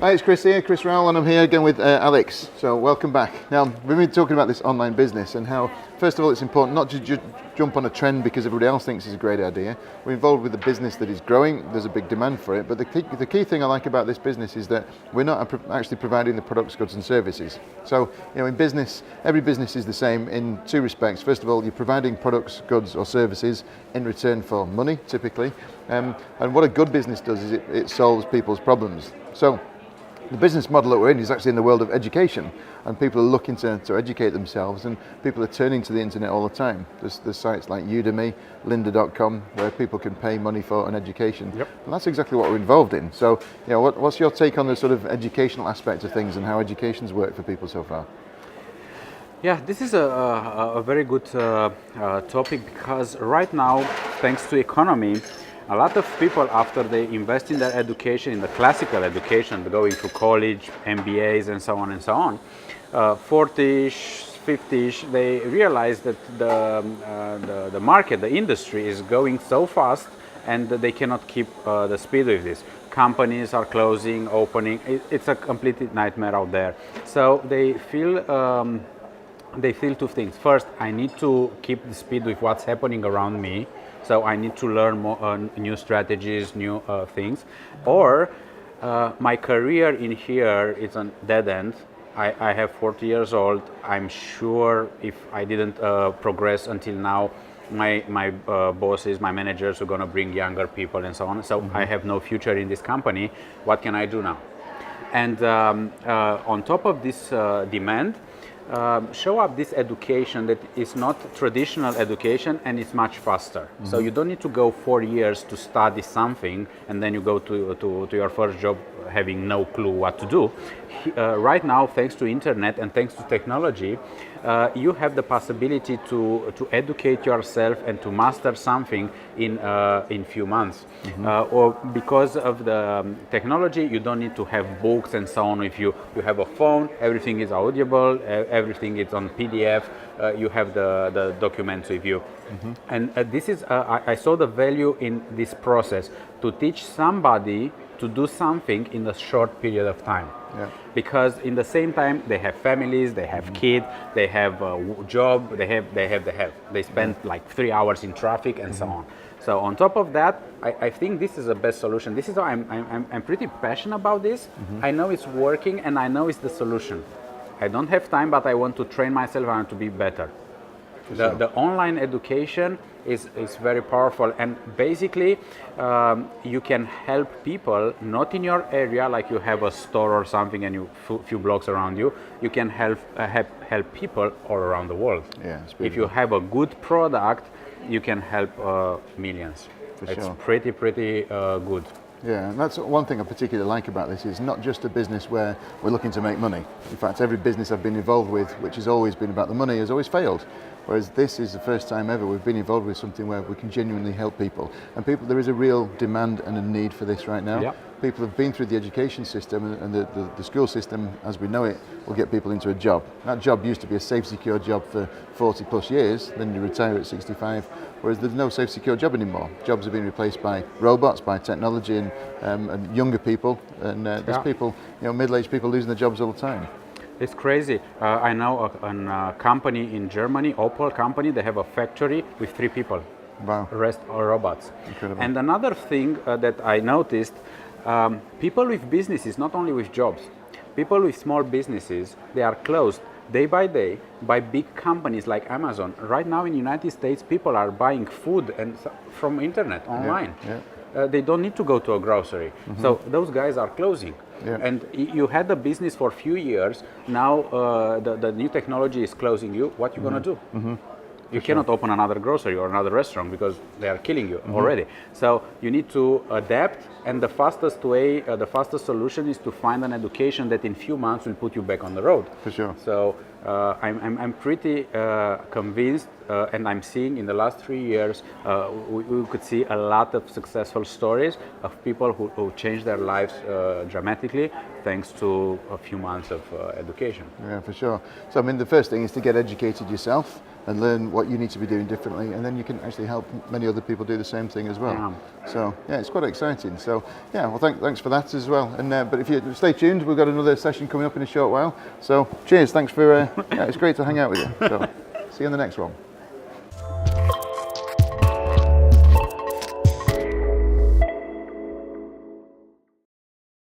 Hi, it's Chris here, Chris Rowell, and I'm here again with Alex. So welcome back. Now, we've been talking about this online business and how, first of all, it's important not to jump on a trend because everybody else thinks it's a great idea. We're involved with a business that is growing, there's a big demand for it, but the key thing I like about this business is that we're not actually providing the products, goods and services. So, in business, every business is the same in two respects. First of all, you're providing products, goods or services in return for money, typically. And what a good business does is it solves people's problems. So, the business model that we're in is actually in the world of education, and people are looking to educate themselves, and people are turning to the internet all the time. There's sites like Udemy, lynda.com, where people can pay money for an education. Yep. And that's exactly what we're involved in. So, what's your take on the sort of educational aspect of things and how education's worked for people so far? Yeah, this is a very good topic, because right now, thanks to economy, a lot of people, after they invest in their education, in the classical education, going to college, MBAs, and so on, 40ish, 50ish, they realize that the market, the industry is going so fast, and that they cannot keep the speed with this. Companies are closing, opening. It's a complete nightmare out there. So they feel two things. First, I need to keep the speed with what's happening around me. So I need to learn more, new strategies, new things. Or my career in here is a dead end. I have 40 years old. I'm sure if I didn't progress until now, my bosses, my managers are going to bring younger people and so on. So I have no future in this company. What can I do now? And on top of this demand, show up this education that is not traditional education, and it's much faster. So you don't need to go 4 years to study something and then you go to your first job having no clue what to do. Right now, thanks to internet and thanks to technology, you have the possibility to educate yourself and to master something in few months. Or because of the technology, you don't need to have books and so on. If you have a phone, everything is audible, everything is on PDF, you have the documents with you. And this is, I saw the value in this process, to teach somebody to do something in a short period of time. Yeah. Because in the same time they have families, they have kids, they have a job, they spend like 3 hours in traffic and so on. So on top of that, I think this is the best solution. This is why I'm pretty passionate about this. I know it's working and I know it's the solution. I don't have time, but I want to train myself, I want to be better. The online education is very powerful, and basically you can help people not in your area, like you have a store or something and you few blocks around you. You can help people all around the world. Yeah, if you have a good product, you can help millions. It's pretty good. Yeah, and that's one thing I particularly like about this. Is not just a business where we're looking to make money. In fact, every business I've been involved with, which has always been about the money, has always failed. Whereas this is the first time ever we've been involved with something where we can genuinely help people. And there is a real demand and a need for this right now. Yeah. People have been through the education system, and the school system, as we know it, will get people into a job. That job used to be a safe, secure job for 40 plus years, then you retire at 65, whereas there's no safe, secure job anymore. Jobs are being replaced by robots, by technology, and younger people, and there's people, middle-aged people losing their jobs all the time. It's crazy. I know a company in Germany, Opel company, they have a factory with 3 people. Wow. The rest are robots. Incredible. And another thing that I noticed, people with businesses, not only with jobs, people with small businesses, they are closed day by day by big companies like Amazon. Right now in the United States, people are buying food from internet, online. Yeah. They don't need to go to a grocery. So those guys are closing. Yeah. And you had the business for a few years. Now the new technology is closing you. What you gonna do? You cannot open another grocery or another restaurant because they are killing you already. So you need to adapt, and the fastest way, the fastest solution is to find an education that in few months will put you back on the road. For sure. So I'm pretty convinced and I'm seeing in the last 3 years, we could see a lot of successful stories of people who changed their lives dramatically thanks to a few months of education. Yeah, for sure. So I mean, the first thing is to get educated yourself and learn what you need to be doing differently, and then you can actually help many other people do the same thing as well. Yeah. So yeah, it's quite exciting. So yeah, well, thanks for that as well. And but if you stay tuned, we've got another session coming up in a short while. So cheers, thanks for. Yeah, it's great to hang out with you. So see you in the next one.